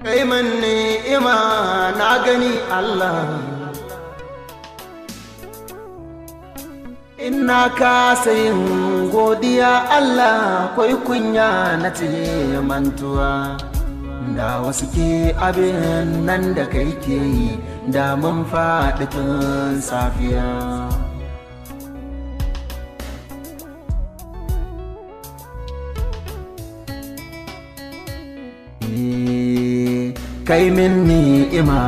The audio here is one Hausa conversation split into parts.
kai man ni'ima na gani Allah, ina kasa yin godiya Allah, kwai kunya na ce mantuwa. Da wasu ke abin nan da kai ke yi, da mun faɗi tun safiya. Kai min ni'ima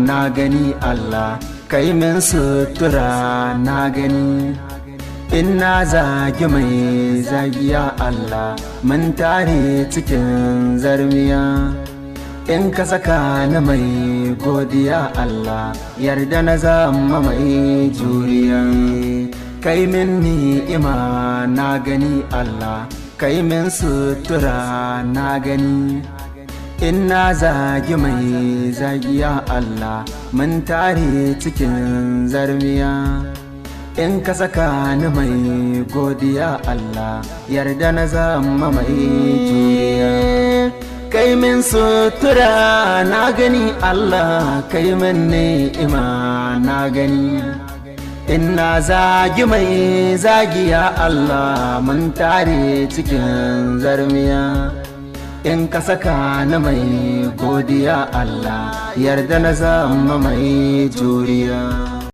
na gani Allah, kai min sutura na gani. In na zagi mai zagiya Allah, mun tare cikin zarmiya. In ka saka na mai godiya Allah, yarda na zama mai juriya. Kai min ni'ima na gani Allah, kai min sutura na gani. In na zagi mai zagiya Allah, mun tare cikin zarmiya. In ka saka ni mai godiya Allah, yarda na zama mai juriya. Kai min sutura na gani Allah, kai min ni'ima na gani. In na zagi mai zagiya Allah, mun tare cikin zarmiya. In ka saka ni mai godiya Allah, yarda na zama mai juriya.